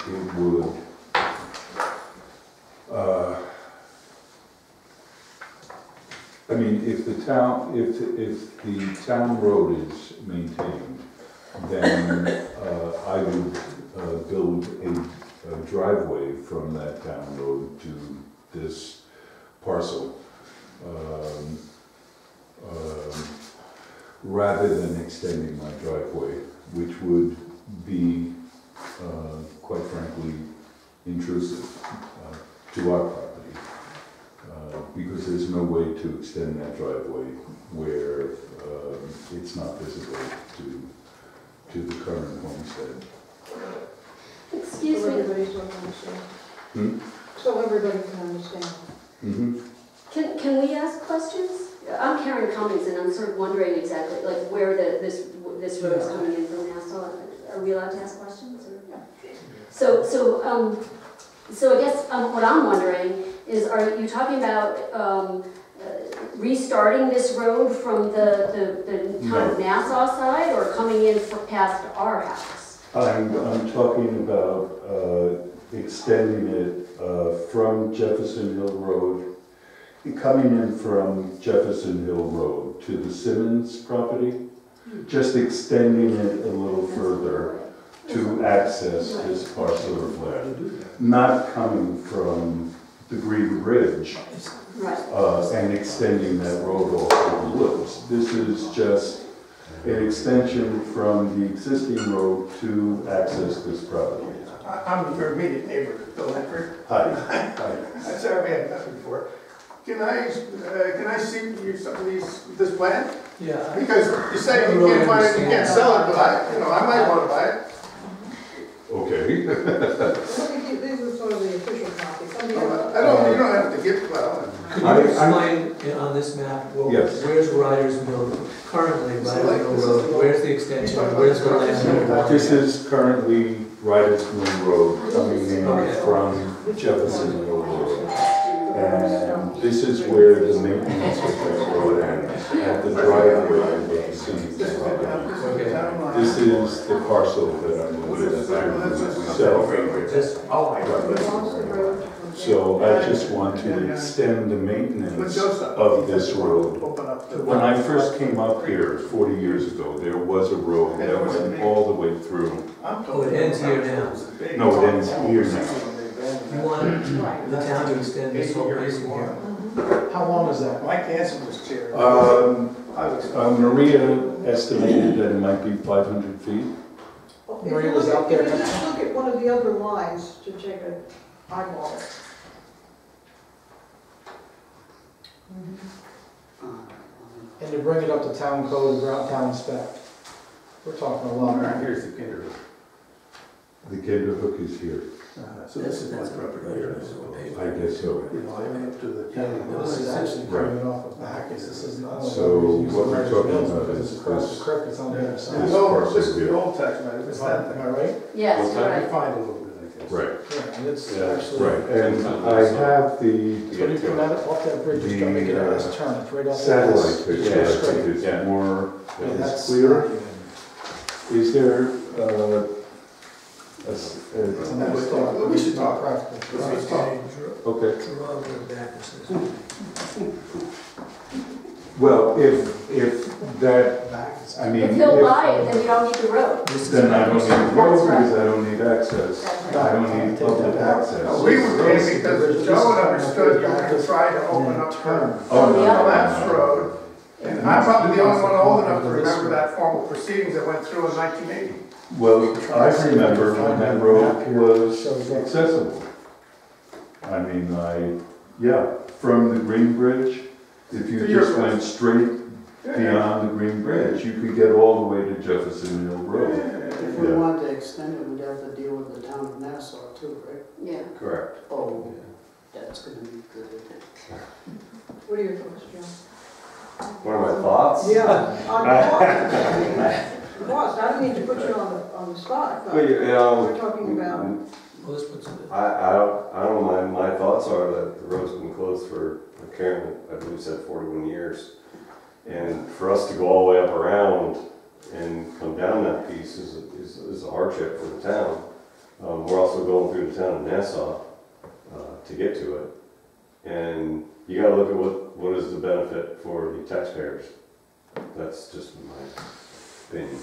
it would, I mean, if the town, if the town road is maintained, then I would build a driveway from that town road to this parcel, rather than extending my driveway, which would be, quite frankly, intrusive to our property. Because there's no way to extend that driveway where it's not visible to the current homestead. Excuse So me. everybody sort of understand. Hmm? So everybody can understand. Mm-hmm. Can we ask questions? I'm Karen Cummings, and I'm sort of wondering exactly, like, where this road is coming in from Nassau. Are we allowed to ask questions? Or? So I guess what I'm wondering is, are you talking about restarting this road from the town of Nassau side, or coming in past our house? I'm talking about extending it from Jefferson Hill Road, coming in from Jefferson Hill Road to the Simmons property, just extending it a little further to access this parcel of land, not coming from the Green Bridge Right. and extending that road off to the woods. This is just an extension from the existing road to access this property. I'm your immediate neighbor, Bill Ledford. Hi. I'm sorry we haven't met before. Can I see some of this plan? Yeah. Because you say you can't find it, you can't sell it, but I might want to buy it. Okay. These are sort of the official copies. You don't have to give, well. Could you explain on this map, Yes. where's Ryder's Mill currently, Ryder's Mill Road, where's the extension, where's the land? This is currently Ryder's Mill Road coming in from Jefferson Hill Road. And this is where the maintenance of that road ends, at the driveway of the city's property. This is the parcel that I'm going to sell. So I just want to extend the maintenance of this road. When I first came up here 40 years ago, there was a road that went all the way through. Oh, it ends here now. No, it ends here now. You want the town to extend this whole piece in here? How long is that? Mike Hanson was chair. Maria estimated that it might be 500 feet. Maria was out there. If you just look at one of the other lines to take an eyeball. And to bring it up to town code, town spec. We're talking a lot. Here's the Kinderhook. The Kinderhook is here. So this is my property here. I guess so. You know, I went up to the This is actually Right. coming off of back. This isn't. So what we're talking about is It's across this. the creek, it's on the other side. This This is parcel the old tax map, it's that Am thing. I right? Yes, Well, right. I find a little bit, I guess. Right, Yeah, and it's Yeah, actually. right. And I have So when you come out off that bridge, just don't make it a nice turn, it's right off. satellite the picture, I straight. think it's more, Yeah, it's that's clearer. not Is there, It's a nice thought. We should talk. Practical. Let's talk. okay. It's a wrong way back, this is. Well, if that, I mean. If he'll buy it, then you don't need the road. Then I don't need the road That's right. because I don't need access. That's I don't need public access. We were there because Joe understood you were going to try to open up Turn. Oh, no, Yeah. no, Collapse no. Road. And I'm probably the only one old enough to remember that formal proceedings that went through in 1980. Well, I remember when that road was accessible. I mean, yeah, from the Green Bridge, if you just went straight beyond the Green Bridge, you could get all the way to Jefferson Hill Road. If we wanted to extend it, we'd have to deal with the town of Nassau too, right? Yeah. Correct. Oh, that's gonna be good. What are your thoughts, John? What are my thoughts? Yeah, on cost. Cost, I don't mean to put you on the spot, but Well, you know, we're talking about, Well, let's put some. I don't mind. My thoughts are that the road's been closed for, Karen, I believe said 41 years. And for us to go all the way up around and come down that piece is a hardship for the town. We're also also going through the town of Nassau to get to it. And you gotta look at what is the benefit for the taxpayers. That's just my opinion.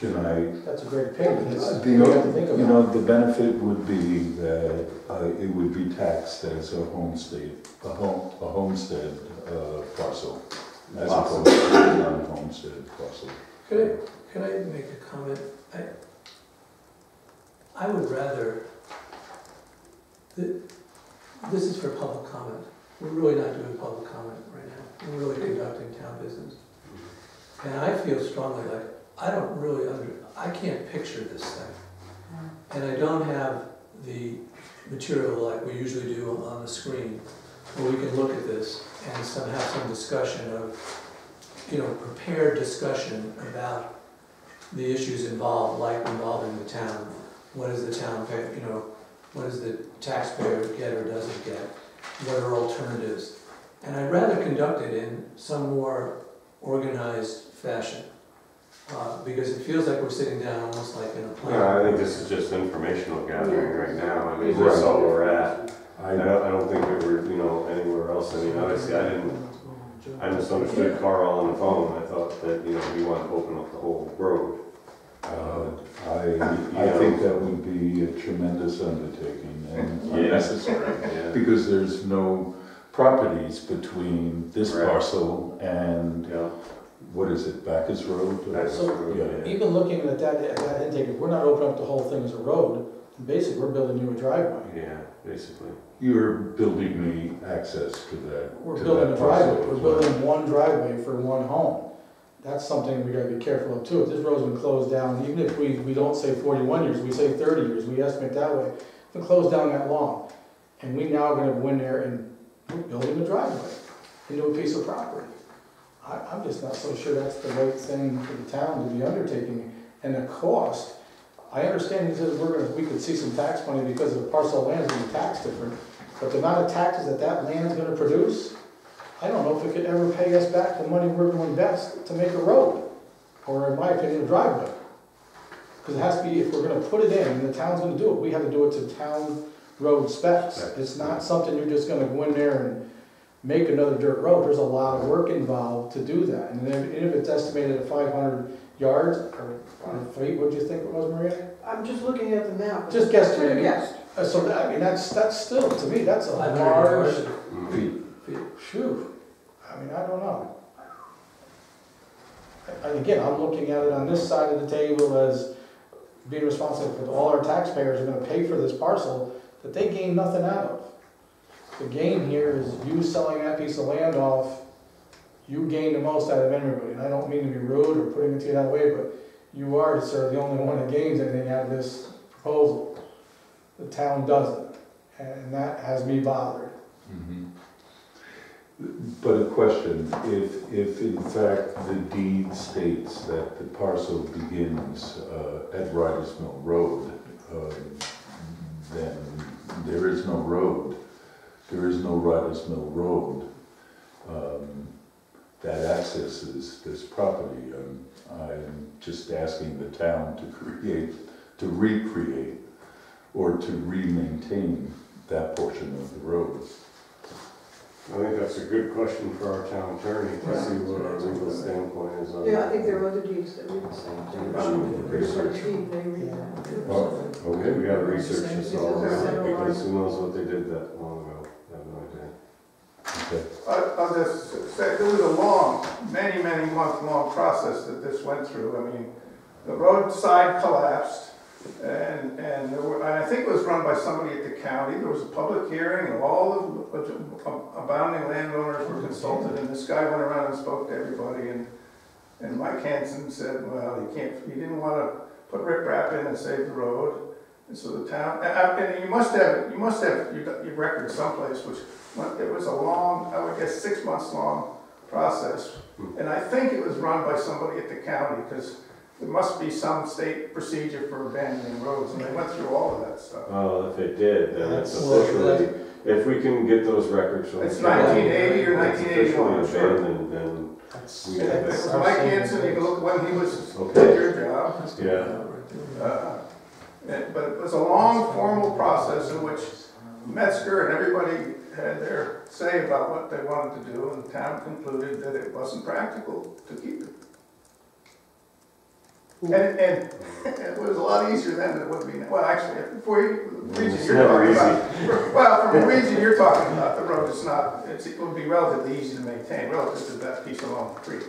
Can I, That's a great opinion. It's, the, we have to think about you it. know, the benefit would be that it would be taxed as a homestead, a homestead parcel, as opposed to a non-homestead parcel. Could I make a comment? I would rather, this is for public comment. We're really not doing public comment right now. We're really conducting town business. And I feel strongly like, I don't really I can't picture this thing. And I don't have the material like we usually do on the screen, where we can look at this and have some discussion of, prepared discussion about the issues involved, like involving the town. What does the town pay, what does the taxpayer get or doesn't get? What are alternatives? And I'd rather conduct it in some more organized fashion. Because it feels like we're sitting down almost like in a plan. No, I think this is just informational gathering right now. I mean, that's all we're at. I don't think that we're, anywhere else. I mean, obviously, I misunderstood Carl on the phone. I thought that, we wanted to open up the whole road. I think that would be a tremendous undertaking and unnecessary, Yeah. because there's no properties between this Right. parcel and, Yeah. what is it, Bacchus Road? That's So, true, yeah. Even looking at that intake, if we're not opening up the whole thing as a road, basically we're building you a driveway. Yeah, basically. You're building me access to that. We're to building that a driveway, parcel we're as well. building one driveway for one home. That's something we gotta be careful of too. If this road's been closed down, even if we don't say 41 years, we say 30 years, we estimate that way. It's been closed down that long. And we now are gonna go in there and we're building a driveway into a piece of property. I'm just not so sure that's the right thing for the town to be undertaking. And the cost, I understand he says we could see some tax money because the parcel of land is being taxed different, but the amount of taxes that land is gonna produce, I don't know if it could ever pay us back the money we're gonna invest to make a road, or in my opinion, a driveway. Because it has to be, if we're gonna put it in, and the town's gonna do it, we have to do it to town road specs. It's not something you're just gonna go in there and make another dirt road. There's a lot of work involved to do that. And if it's estimated at 500 yards, or 500 feet, what'd you think it was, Maria? I'm just looking at the map. Just guesstimating. Guessed. So that, I mean, that's still, to me, that's a 500 large, yards. Mhm. phew. I mean, I don't know. And again, I'm looking at it on this side of the table as being responsible for all our taxpayers are gonna pay for this parcel that they gain nothing out of. The gain here is you selling that piece of land off, you gain the most out of everybody. And I don't mean to be rude or putting it to you that way, but you are, sir, the only one that gains anything out of this proposal. The town doesn't, and that has me bothered. Mhm. But a question, if in fact the deed states that the parcel begins at Riders Mill Road, then there is no road. There is no Riders Mill Road that accesses this property. I'm just asking the town to recreate, or to re-maintain that portion of the road. I think that's a good question for our town attorney to see what our legal standpoint is on that. Yeah, I think there are other deeds that read the same thing. Research. Deed, they read that. Oh, Okay, we gotta research this all, Yeah. because who knows what they did that long ago, I have no idea. okay. I'll just say, there was a many month-long process that this went through. I mean, the roadside collapsed, and I think it was run by somebody at the county. There was a public hearing, and all the abounding landowners were consulted, and this guy went around and spoke to everybody, and Mike Hansen said, well, you didn't want to put riprap in and save the road. And so the town, and you must have your record someplace, which, it was a long, I would guess 6 months long process. And I think it was run by somebody at the county, because there must be some state procedure for abandoning roads, and they went through all of that stuff. Well, if it did, then it's Well, officially, if we can get those records from the It's county, 1980 or it's 1981, officially sure. abandoned, then we It have was it. Mike Hansen, you can look when he was Okay. at your job. Yeah. But it was a long formal process in which Metzger and everybody had their say about what they wanted to do, and the town concluded that it wasn't practical to keep it. And it was a lot easier then than it would be now. Well, actually, for you, the region It's you're never talking about, well, from the region you're talking about, the road is not, it would be relatively easy to maintain relative to that piece along the creek.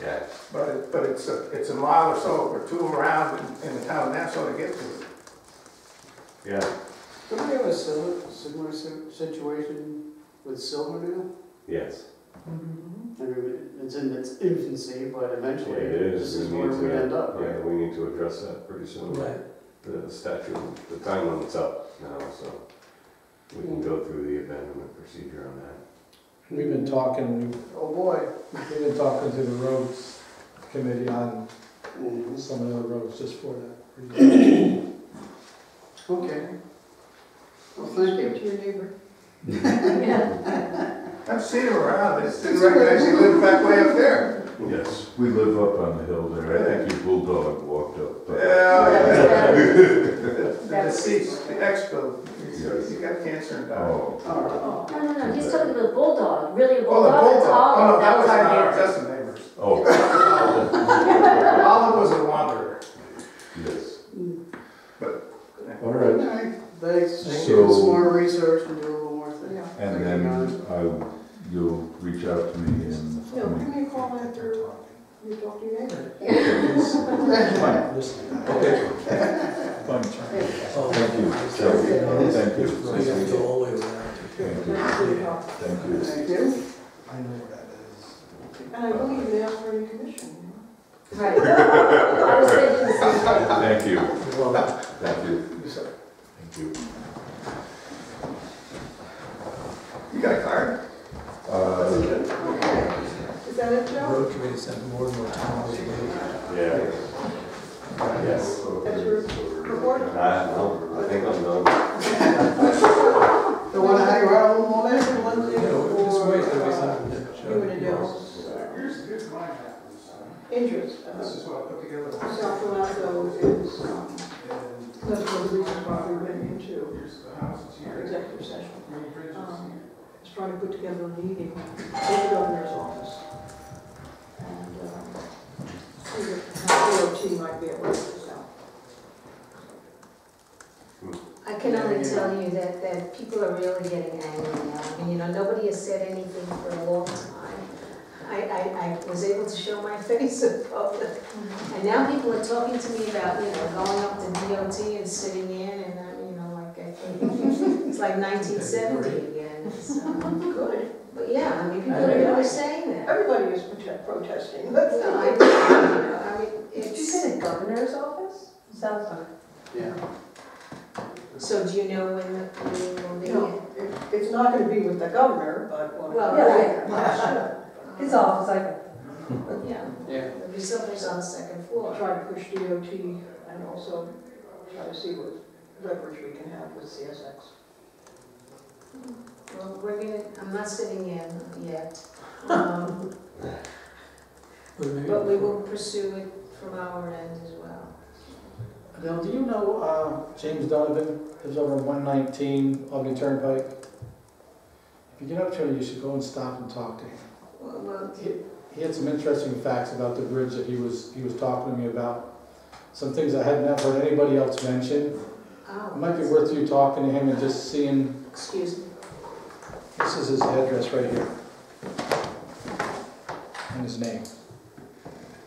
Yeah. But it's a mile or so or two around in the town of Nassau to get to it. Yeah. Don't we have a similar situation with Silverdale? Yes. I mean, it's in its infancy, but Yeah, eventually, it is. this is We where need we to- end up, Yeah, right? we need to address that pretty soon. Right. The statute, the time limit's up now, so we can go through the abandonment procedure on that. We've been talking, Oh, boy. we've been talking to the roads committee on Mhm. some of the other roads just for that reason. Okay. Well, Speak thank you. to your neighbor. Yeah. I've seen him around, I just didn't recognize he lived back way up there. Yes, we live up on the hill there. I think your bulldog walked up. but- Yeah, the deceased, the ex-bill, he got cancer and died. Oh, All No, he's talking about bulldog, really a Oh, the bulldog? bulldog, oh, no, that that was our not our, neighbor. that's the neighbors. oh, Olive was a wanderer. yes. But- All right. right. Thanks. So- Do some more research and do a little more thing. Yeah. And then you'll reach out to me and. No, give me a call after you talk to your neighbor. Fine, listen. Okay. Fine, try. Oh, Thank you. Thank you. So you have to go all the way around. Thank you. Thank you. Thank you. I know where that is. And I believe they asked for any commission. Right. I was thinking the same thing. Thank you. Well, Thank you. Thank you. You got a card? Is that it, the Joe? road committee sent more and more towns. Yeah. Yes. That's your report? No, I think I'm done. Don't want to hang around a little more there? One thing Just wait, for, there'll be something. you and Adele. Here's mine. Interest. This is what I put together. South Carolina is, that's one of the reasons why we went into Here's the house, it's here. executive session. Green bridges. Is trying to put together a meeting with the governor's office. And, see how DOT might be able to work this out. I can only tell you that people are really getting angry now. I mean, nobody has said anything for a long time. I was able to show my face in public. And now people are talking to me about, going up to DOT and sitting in and, like, I think it's like 1970 again. It's good. But yeah, I mean, people are really saying that. Everybody is protesting. No, I mean, Did you it's, say the governor's office? Sounds like. Yeah. so do you know when the meeting will be? No, it's not gonna be with the governor, but. Well, Yeah. yeah. His office, Yeah. Yeah. There'll be someplace on the second floor. Try to push DOT and also try to see what leverage we can have with CSX. Well, I'm not sitting in yet, but we will pursue it from our end as well. Adele, do you know James Donovan lives over on 119 Albany Turnpike? If you get up to him, you should go and stop and talk to him. Well, He had some interesting facts about the bridge that he was talking to me about. Some things I had not heard anybody else mention. It might be worth you talking to him and just seeing. Excuse me. This is his address right here. And his name.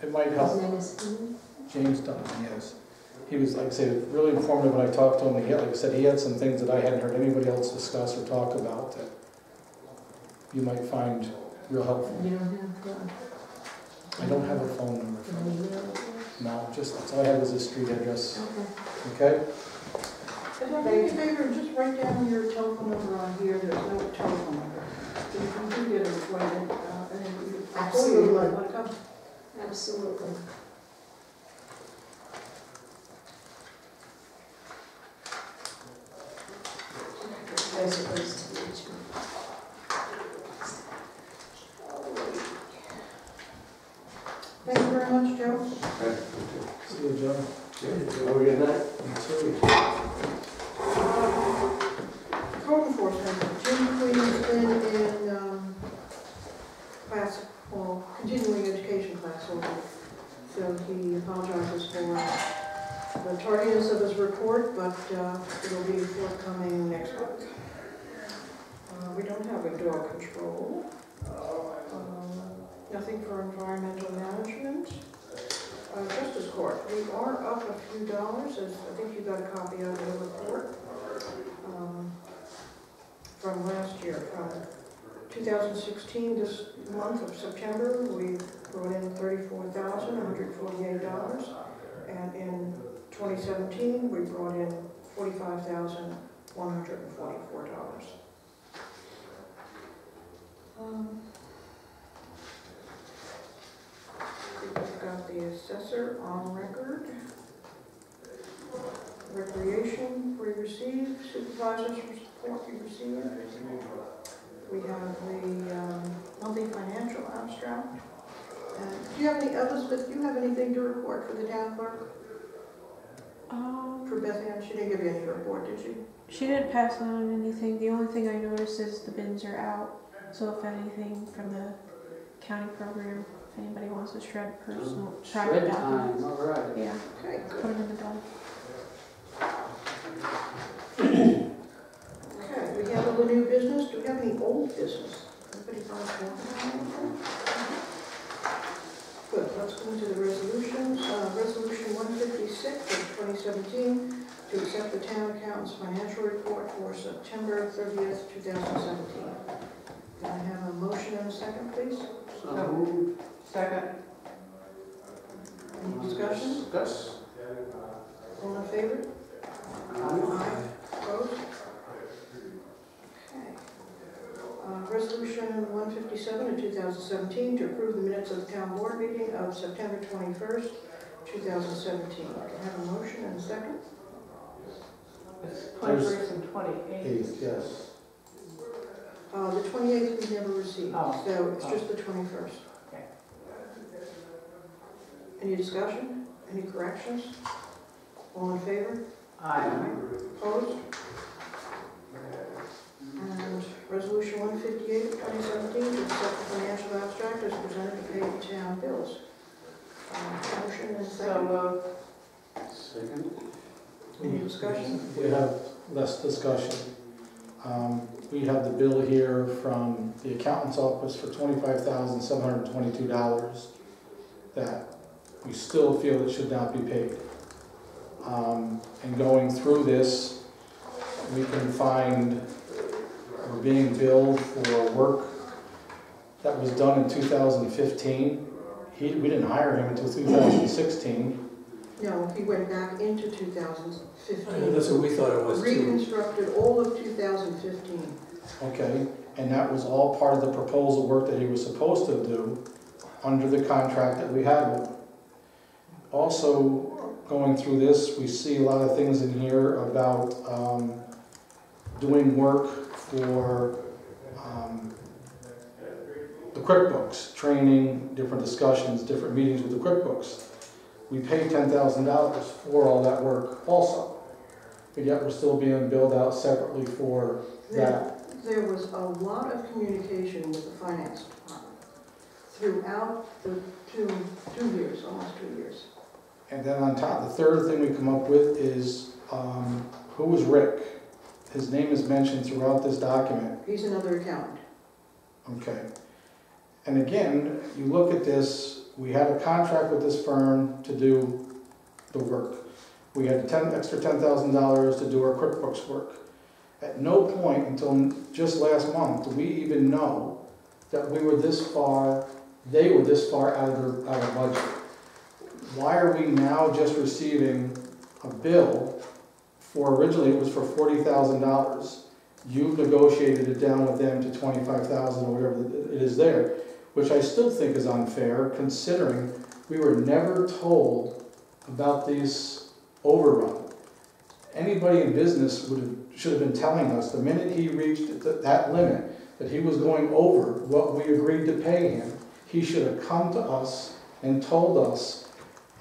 It might His help. name is, James Donovan, yes. He was, like I said, really informative when I talked to him. He had, like I said, he had some things that I hadn't heard anybody else discuss or talk about that you might find real helpful. you don't have, I don't have a phone number for him. No, that's all I had was his street address. okay. Okay? Could I do me a favor and just write down your telephone number on here, there's no telephone number. So if you do get an appointment, and then we can call you, if you want to come. Absolutely. There's a place to reach me. Thank you very much, Joe. See you, Joe. Have a good night. Code enforcement, Jim Queen has been in class, or continuing education class all week. So he apologizes for the tardiness of his report, but it'll be forthcoming next week. We don't have a dog control. Nothing for environmental management. Justice Court, we are up a few dollars, as I think you got a copy of the report from last year. From 2016, this month of September, we brought in $34,148, and in 2017, we brought in $45,144. We've got the assessor on record. Recreation, we received. Supervisors report, we received. We have the monthly financial abstract. Do you have any, Elizabeth, do you have anything to report for the town clerk? For Beth Ann, she didn't give you any report, did she? She didn't pass on anything. The only thing I noticed is the bins are out. So if anything from the county program, if anybody wants to shred personal private documents. All right. Yeah, Okay, put good. them in the dump. Okay, we have all the new business. Do we have any old business? Anybody find one? Good, let's go into the resolutions. Resolution 156 of 2017 to accept the town accountant's financial report for September 30th, 2017. Can I have a motion and a second, please? So moved. Second. Any discussion? Discuss. All in favor? Aye. Opposed? Okay. Resolution 157 of 2017 to approve the minutes of the town board meeting of September 21st, 2017. Can I have a motion and a second? 21st and 28th. Yes. The 28th we never received, Oh. so it's just the 21st. Okay. Any discussion? Any corrections? All in favor? Aye. Opposed? And resolution 158 of 2017 to accept the financial abstract as presented to pay the town bills. Motion and So second. moved. Second. Any discussion? We have less discussion. We have the bill here from the accountant's office for $25,722 that we still feel it should not be paid. And going through this, we can find we're being billed for work that was done in 2015. We didn't hire him until 2016. No, he went back into 2015. That's what we thought it was too. Reconstructed all of 2015. Okay, and that was all part of the proposal work that he was supposed to do under the contract that we had with him. Also, going through this, we see a lot of things in here about doing work for the QuickBooks, training, different discussions, different meetings with the QuickBooks. We paid $10,000 for all that work also, but yet we're still being billed out separately for that. There was a lot of communication with the finance department throughout the two years, almost 2 years. And then on top, the third thing we come up with is, who was Rick? His name is mentioned throughout this document. He's another accountant. Okay. And again, you look at this, we had a contract with this firm to do the work. We had extra $10,000 to do our QuickBooks work. At no point until just last month do we even know that we were this far, they were this far out of budget. Why are we now just receiving a bill for, originally it was for $40,000. You've negotiated it down with them to $25,000 or whatever it is there, which I still think is unfair considering we were never told about these overrun. Anybody in business should have been telling us the minute he reached that limit that he was going over what we agreed to pay him, he should have come to us and told us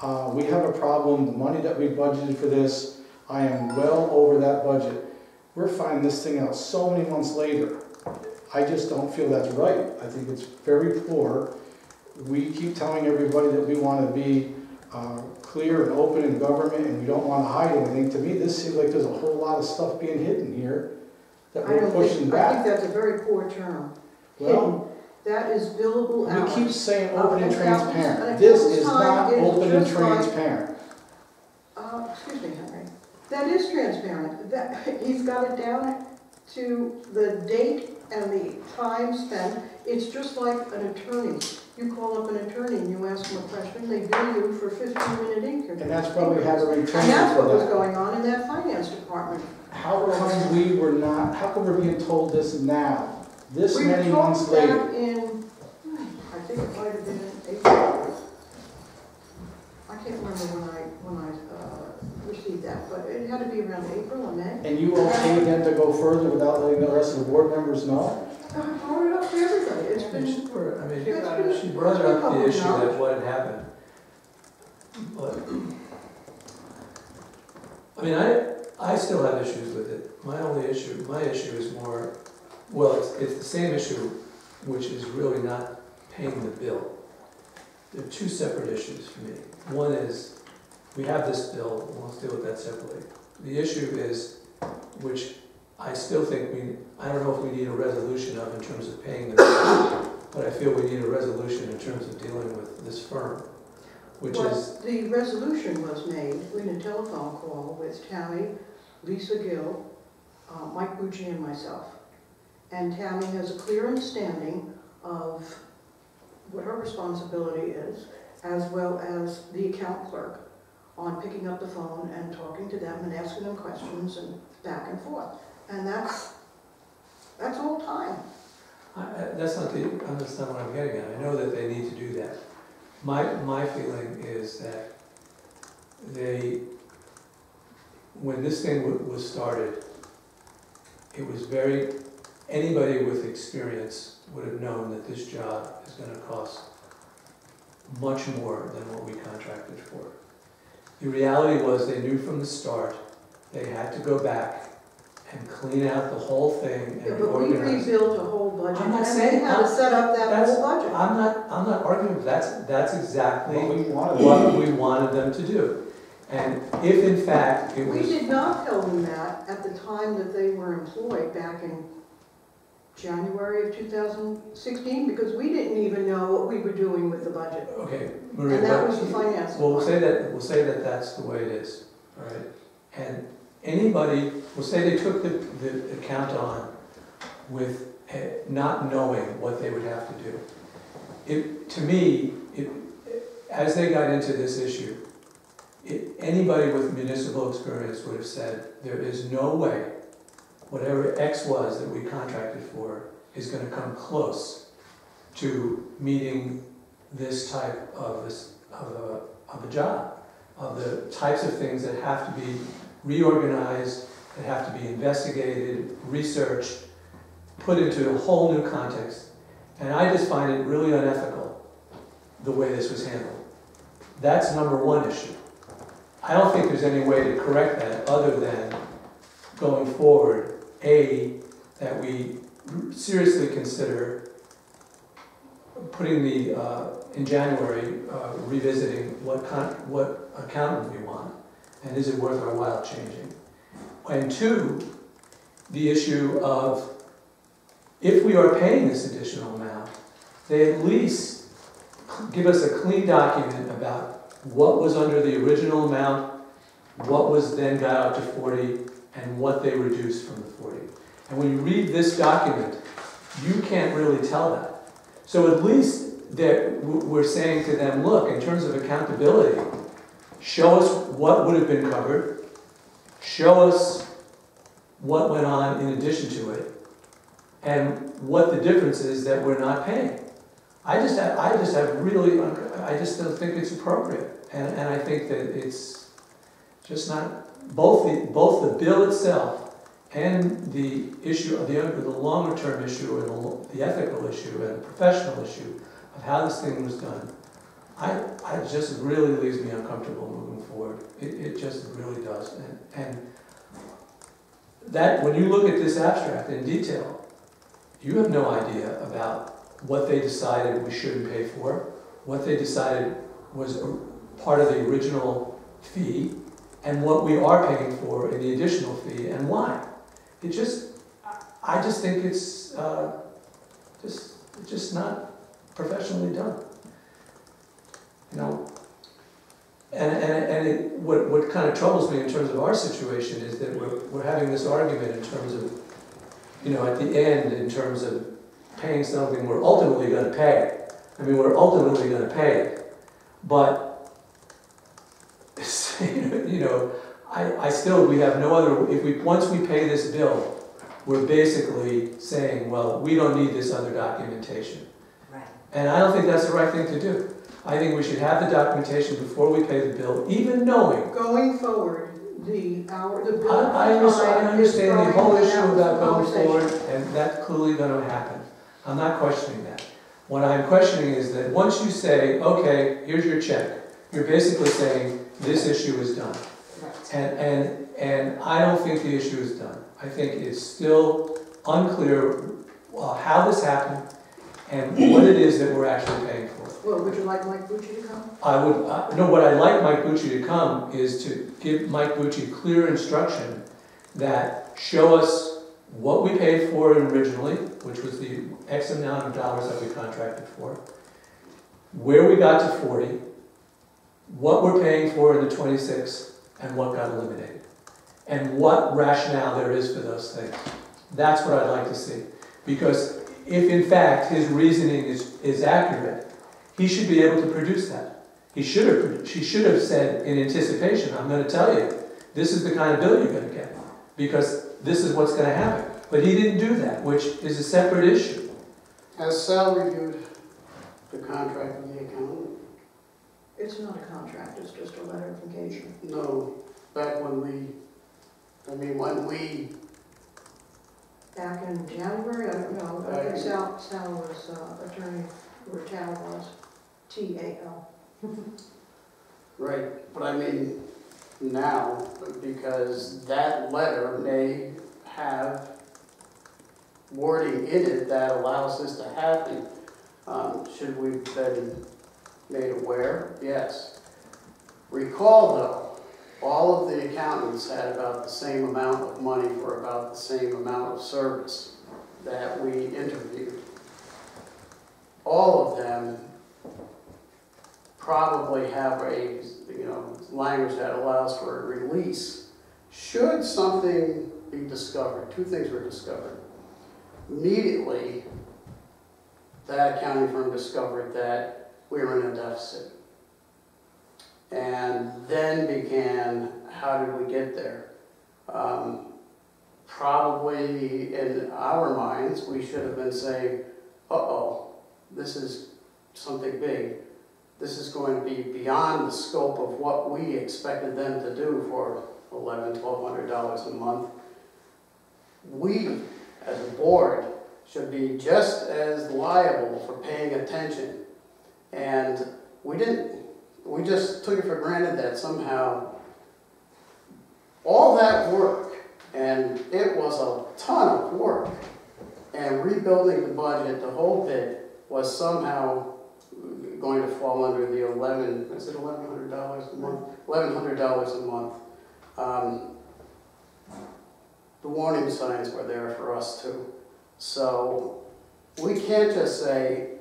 We have a problem, the money that we budgeted for this, I am well over that budget. We're finding this thing out so many months later. I just don't feel that's right. I think it's very poor. We keep telling everybody that we want to be clear and open in government and we don't want to hide anything. To me, this seems like there's a whole lot of stuff being hidden here that we're pushing I back. think that's a very poor term. Well, That is billable hours. we keep saying open and An transparent. This is accountant's not time is open and just like- transparent. Excuse me, Henry. That is transparent. He's got it down to the date and the time spent. It's just like an attorney. You call up an attorney and you ask them a question, they bill you for 15-minute increments. And that's probably how to retrain And that's what for was that. going on in that finance department. How come we were not, how come we're being told this now, this We were many told months later? that in, I think it might have been in April. I can't remember when I received that, but it had to be around April or May. And you okayed them to go further without letting the rest of the board members know? I brought it up to everybody. It's I been, mean, it's she been- brought it's been up the public issue that knowledge. what had happened. But, I mean, I still have issues with it. My issue is more, well, it's the same issue, which is really not paying the bill. There are two separate issues for me. One is, we have this bill, and let's deal with that separately. The issue is, which I still think I don't know if we need a resolution of in terms of paying the bill, but I feel we need a resolution in terms of dealing with this firm, which is, The resolution was made in a telephone call with Tammy, Lisa Gill, Mike Bucci, and myself. And Tammy has a clear understanding of what her responsibility is, as well as the account clerk, on picking up the phone and talking to them and asking them questions and back and forth. And that's all time. that's not what I'm getting at. I know that they need to do that. My feeling is that when this thing was started, it was anybody with experience would have known that this job is going to cost much more than what we contracted for. The reality was they knew from the start they had to go back and clean out the whole thing Yeah, and but we reorganize. rebuilt a whole budget, I'm not and saying- they had to set up that whole budget. I'm not arguing, that's exactly What we wanted. what we wanted them to do. And if in fact it We was, did not tell them that at the time that they were employed back in January of 2016, because we didn't even know what we were doing with the budget. okay, Maria, And that was the finance well, department. we'll say that that's the way it is, all right? And anybody, we'll say they took the account on with not knowing what they would have to do. To me, as they got into this issue, anybody with municipal experience would have said, there is no way whatever X was that we contracted for is going to come close to meeting this type of a job, of the types of things that have to be reorganized, that have to be investigated, researched, put into a whole new context. And I just find it really unethical, the way this was handled. That's number one issue. I don't think there's any way to correct that other than going forward, that we seriously consider putting in January, revisiting what accountant we want, and is it worth our while changing? And two, the issue of, if we are paying this additional amount, they at least give us a clean document about what was under the original amount, what was then got out to 40, and what they reduced from the 40. And when you read this document, you can't really tell that. So at least we're saying to them, look, in terms of accountability, show us what would have been covered, show us what went on in addition to it, and what the difference is that we're not paying. I just don't think it's appropriate. And I think that it's just not, both the bill itself and the issue of the longer term issue and the ethical issue and the professional issue of how this thing was done I just really leaves me uncomfortable moving forward. It just really does. And that, when you look at this abstract in detail, you have no idea about what they decided we shouldn't pay for, what they decided was part of the original fee, and what we are paying for in the additional fee, and why. I just think it's just not professionally done. You know, what kind of troubles me in terms of our situation is that we're having this argument in terms of, you know, at the end, in terms of paying something we're ultimately going to pay. I mean, we're ultimately going to pay it, but you know, I still, we have no other. Once we pay this bill, we're basically saying, well, we don't need this other documentation. Right. And I don't think that's the right thing to do. I think we should have the documentation before we pay the bill, even knowing. Going forward, the bill. I understand the whole issue about going forward, and that's clearly going to happen. I'm not questioning that. What I'm questioning is that once you say, okay, here's your check, you're basically saying this issue is done. Right. And I don't think the issue is done. I think it's still unclear how this happened and what it is that we're actually paying for. Well, would you like Mike Bucci to come? I would, no, what I'd like Mike Bucci to come is to give Mike Bucci clear instruction that show us what we paid for originally, which was the X amount of dollars that we contracted for, where we got to 40, what we're paying for in the 26, and what got eliminated, and what rationale there is for those things. That's what I'd like to see. Because if in fact his reasoning is accurate, he should be able to produce that. She should have said in anticipation, I'm going to tell you, this is the kind of bill you're going to get, because this is what's going to happen. But he didn't do that, which is a separate issue. Has Sal reviewed the contract with the accountant? It's not a contract, it's just a letter of engagement. No, back when we, Back in January, I don't know, I think Sal was attorney where Tal was, T-A-L. right, but I mean now, because that letter may have wording in it that allows this to happen. Should we have been made aware? Yes. Recall though, all of the accountants had about the same amount of money for about the same amount of service that we interviewed. All of them probably have a, language that allows for a release. Should something be discovered, two things were discovered. Immediately, that accounting firm discovered that we were in a deficit. And then began, how did we get there? Probably in our minds, we should have been saying, uh-oh, this is something big. This is going to be beyond the scope of what we expected them to do for $1,100, $1,200 a month. We, as a board, should be just as liable for paying attention. And we didn't. We just took it for granted that somehow all that work, and it was a ton of work, and rebuilding the budget, the whole bit, was somehow going to fall under the $1,100 a month? $1,100 a month. The warning signs were there for us too. So we can't just say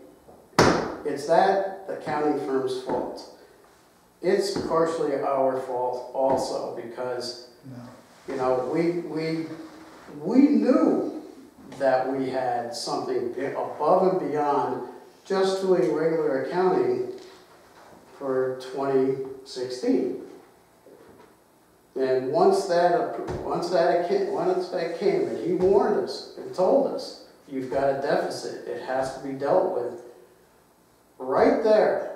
it's that accounting firm's fault. It's partially our fault also because, we knew that we had something above and beyond just doing regular accounting for 2016. And once that came, and he warned us and told us, you've got a deficit, it has to be dealt with. Right there,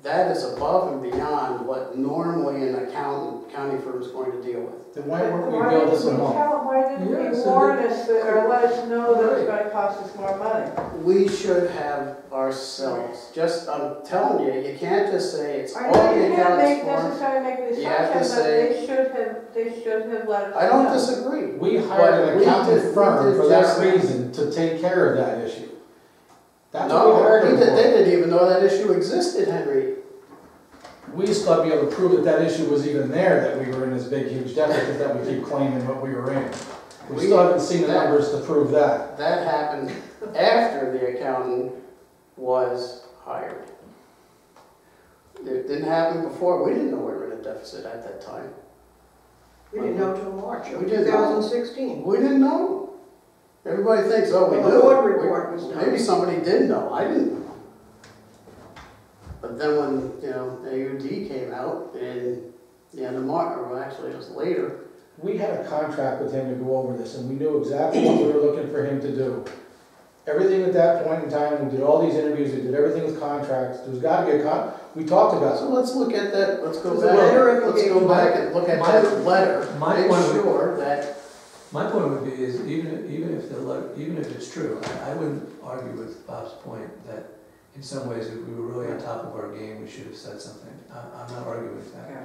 that is above and beyond what normally an accounting firm is going to deal with. Then why weren't we billed this amount? Why didn't we Yes, warn us or let us know that it's gonna cost us more money. We should have ourselves, just, I'm telling you, you can't just say it's I all know the you can't accountants for. necessarily make the You have to assumption, but say- they should have let us know. I don't disagree. We hired But an we accountant did- firm we did for that just- reason, to take care of that issue. That's what we No, hired they him didn't, they for. didn't even know that issue existed, Henry. We just thought we able to prove that that issue was even there, that we were in this big, huge deficit that we keep claiming what we were in. We still haven't seen the numbers to prove that. That happened after the accountant was hired. It didn't happen before, we didn't know we were in a deficit at that time. We didn't know till March of We didn't know. 2016. We didn't know. Everybody thinks, oh, we Well, knew. the board We- report was done. Maybe somebody did know, I didn't know. But then when, AUD came out in the end of March, or actually it was later, We had a contract with him to go over this, and we knew exactly what we were looking for him to do. Everything at that point in time, we did all these interviews, we did everything with contracts, there's gotta be a we talked about so it. let's look at that, let's go The letter back, of let's go engagement. back and look at that letter. my Make point would- sure that, My point would be is even if it's true, I wouldn't argue with Bob's point that in some ways, if we were really on top of our game, we should have said something. I'm not arguing with that. Yeah.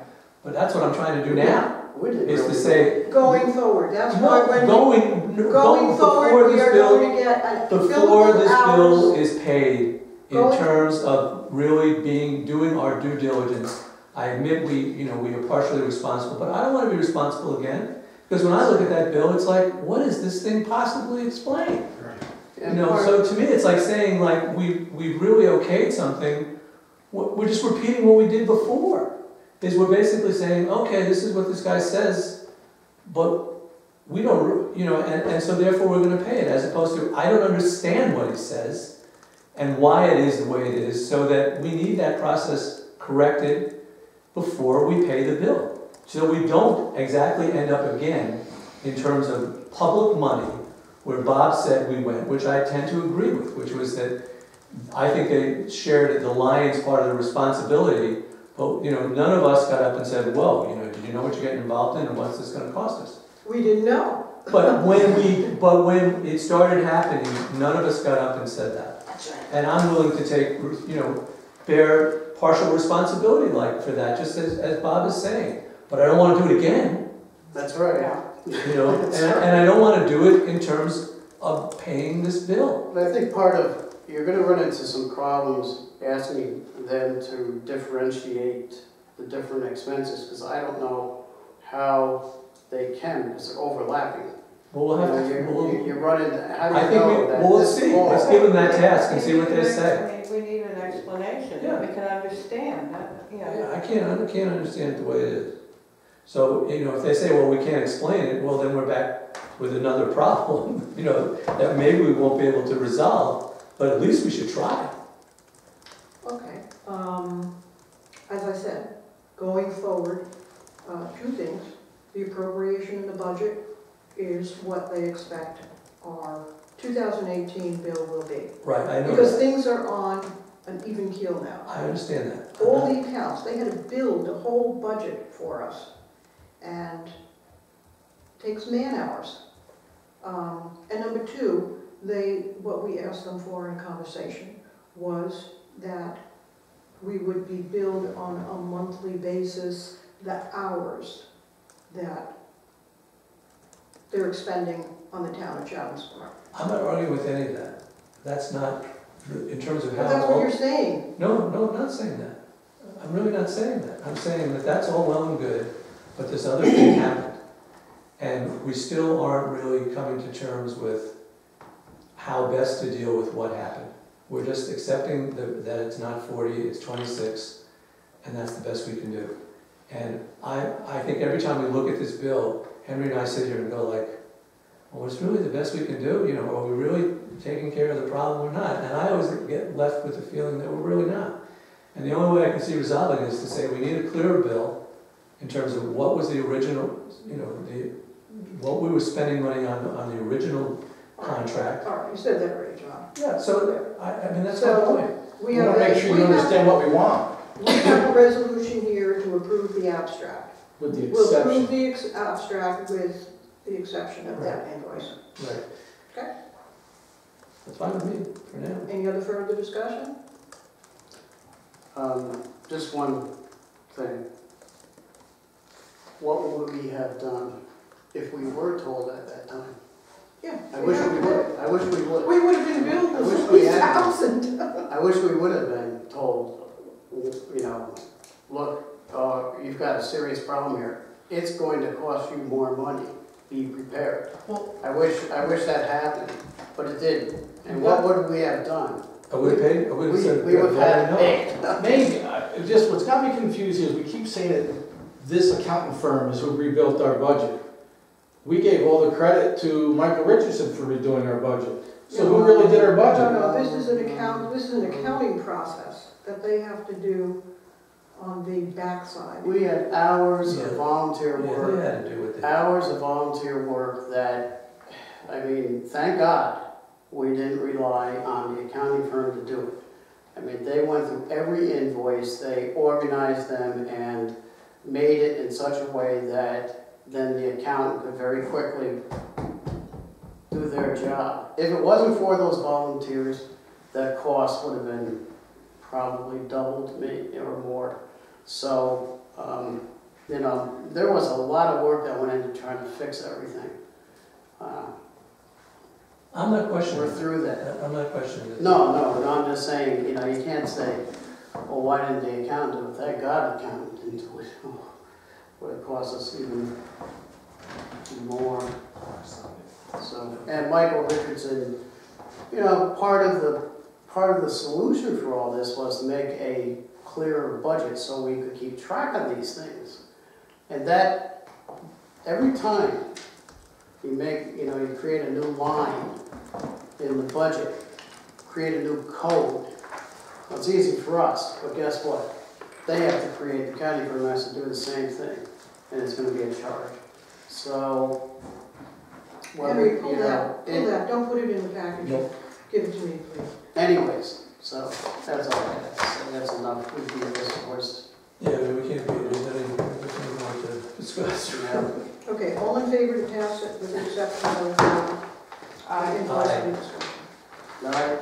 But that's what I'm trying to do now, we didn't is really. to say, Going forward, that's why when, going going before forward, we this are bill, going to get a before billable this bill hours. is paid, in Going- terms of really doing our due diligence. I admit we are partially responsible, but I don't want to be responsible again. Because when I look at that bill, it's like, what does this thing possibly explain? And part- So to me, it's like saying like we really okayed something. We're just repeating what we did before. Is we're basically saying, okay, this is what this guy says, but we don't, and so therefore we're going to pay it, as opposed to I don't understand what he says and why it is the way it is, so that we need that process corrected before we pay the bill. So we don't exactly end up again in terms of public money where Bob said we went, which I tend to agree with, which was that I think they shared the lion's part of the responsibility, but none of us got up and said, whoa, did you know what you're getting involved in and what's this going to cost us? We didn't know. But when it started happening, none of us got up and said that. That's right. And I'm willing to take, bear partial responsibility for that, just as Bob is saying. But I don't want to do it again, That's right. and I don't want to do it in terms of paying this bill. But I think part of, you're gonna run into some problems asking them to differentiate the different expenses, because I don't know how they can, because they're overlapping. Well, we'll have to, You run into, how do I you think know that we'll this see. falls? Let's give them that task and see what they say. We need an explanation, Yeah. that we can understand, Yeah, I can't understand it the way it is. So, if they say, well, we can't explain it, well, then we're back with another problem, that maybe we won't be able to resolve, but at least we should try. Okay, as I said, going forward, two things. The appropriation in the budget is what they expect our 2018 bill will be. Right, I know Because that. things are on an even keel now. I understand that. All the accounts, they had to build a whole budget for us, and takes man-hours. And number two, what we asked them for in conversation was that we would be billed on a monthly basis the hours that they're expending on the town of Chatham's farm. I'm not arguing with any of that. That's not, in terms of how. But that's what you're saying. No, I'm not saying that. I'm really not saying that. I'm saying that that's all well and good, but this other thing happened. And we still aren't really coming to terms with how best to deal with what happened. We're just accepting that it's not 40, it's 26, and that's the best we can do. And I think every time we look at this bill, Henry and I sit here and go like, well, it's really the best we can do, are we really taking care of the problem or not? And I always get left with the feeling that we're really not. And the only way I can see resolving it is to say we need a clearer bill in terms of what was the original, what we were spending money on the original contract. All right, you said that already, John. Yeah, so, I mean, that's my So- point. We We want to make sure you understand what we want, We have a resolution here to approve the abstract. with the We'll approve exception. the abstract with the exception of that invoice. Right. Okay. That's fine with me for now. Any other further discussion? Just one thing. What would we have done if we were told at that time? Yeah. I wish we would. I wish we would. We would have been billed I wish for we had. 3,000. I wish we would have been told, you know, look, you've got a serious problem here. It's going to cost you more money. Be prepared. Well, I wish that happened, but it didn't. And what would we have done? I would have paid, I would have said. We would have had no. paid. Maybe, just what's got me confused is we keep saying that this accountant firm is who rebuilt our budget. We gave all the credit to Michael Richardson for redoing our budget. So who really did our budget? No, this is an accounting process that they have to do on the backside. We had hours of volunteer Yeah, work. they had to do with it. Hours of volunteer work that, I mean, thank God we didn't rely on the accounting firm to do it. I mean, they went through every invoice, they organized them and made it in such a way that then the accountant could very quickly do their job. If it wasn't for those volunteers, that cost would have been probably doubled or more. So, you know, there was a lot of work that went into trying to fix everything. I'm not questioning. We're through that. I'm not questioning it. No, I'm just saying, you know, you can't say, well, why didn't the accountant do it? Thank God the accountant didn't do it. Oh, would have cost us even more. So, and Michael Richardson, you know, part of the solution for all this was to make a clearer budget so we could keep track of these things. And that, every time you make, you know, you create a new line in the budget, create a new code. Well, it's easy for us, but guess what? They have to create, the county firm has to do the same thing, and it's going to be a charge. So, Henry, pull that, don't put it in the package. Nope. Give it to me, please. anyways, so that's all I have to say. That's enough. We beat this horse. Yeah, I mean, we can't be, there's anything more to discuss. Yeah. Okay, all in favor to pass it with the exception of invoice Aye. and discussion? All right.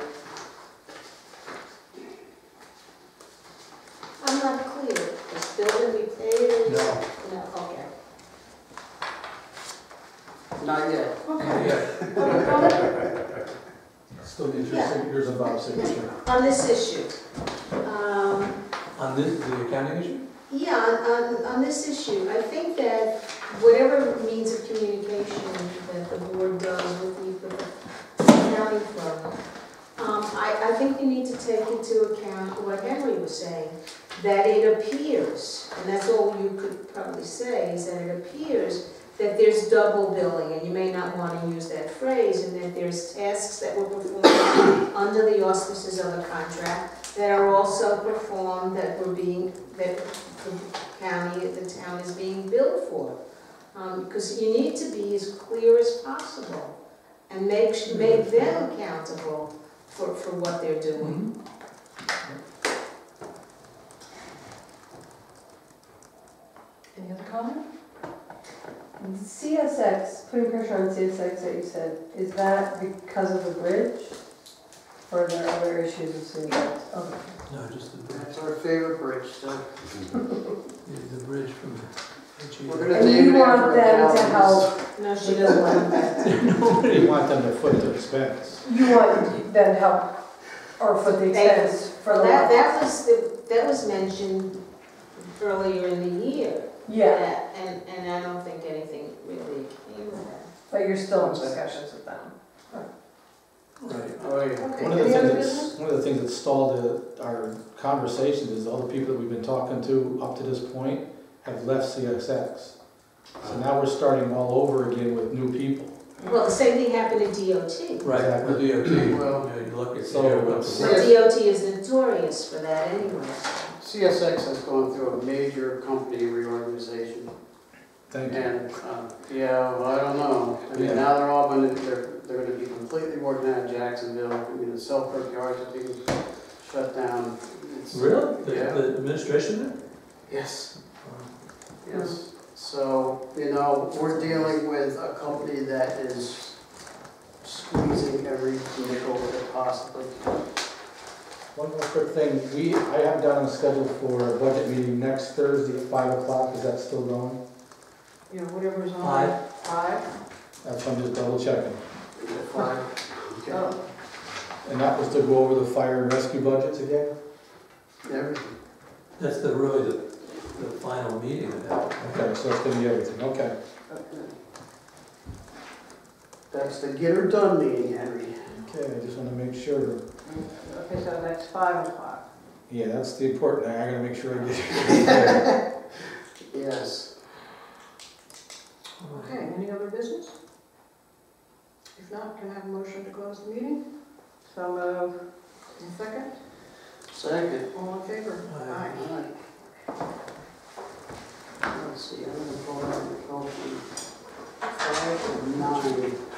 I'm not clear, is bill to be paid? No. No, okay. Not yet. Okay. Yeah, Public comment? Still need your Yeah. signatures and Bob's signature. On this issue, on this, the accounting issue? yeah, on this issue, I think that whatever means of communication that the board does with the accounting firm, I think we need to take into account what Henry was saying, that it appears, and that's all you could probably say, is that it appears that there's double billing, and you may not want to use that phrase, and that there's tasks that were performed under the auspices of a contract that are also performed that the town is being billed for. Because you need to be as clear as possible and make them accountable for what they're doing. Any other comment? CSX, putting pressure on CSX that you said, is that because of the bridge? Or are there other issues with CSX? Okay. No, just the bridge. That's our favorite bridge, so The bridge from the. we're gonna And name you it after want a them to gallery. help, No, she doesn't want that. You want them to foot the expense. you want them to help, or foot the expense for the. That was mentioned earlier in the year. Yeah, And I don't think anything really came of that. but you're still in discussions with them. Right. Oh, yeah. Okay, One of the any other things business? one of the things that stalled our conversation is all the people that we've been talking to up to this point have left CSX. So now we're starting all over again with new people. Well, the same thing happened at DOT. Right, with DOT, Well, you look at. so- But DOT is notorious for that anyway. CSX has gone through a major company reorganization. Thank you. And, yeah, well, I don't know. I mean, now they're all gonna, they're gonna be completely working out of Jacksonville. I mean, the Selkirk yards are being shut down. It's- Really? Yeah. The administration there? Yes, yes. So, you know, we're dealing with a company that is squeezing every nickel it possibly can. One more quick thing, I have down on the schedule for a budget meeting next Thursday at 5 o'clock, is that still going? You know, whatever's on. 5? 5? That's, I'm just double checking. Is it 5? Okay. Oh, And that was to go over the fire and rescue budgets again? Everything. That's really the final meeting of that. Okay, so that's gonna be everything, okay. That's the get her done meeting, Henry. Okay, I just wanna make sure. Okay, so that's 5 o'clock. Yeah, that's the important thing, I gotta make sure I get it. Yes. okay, any other business? If not, can I have a motion to close the meeting? So move. In a second? Second. All in favor? Aye. All right. Let's see, I'm gonna pull out the phone from 5 to 9.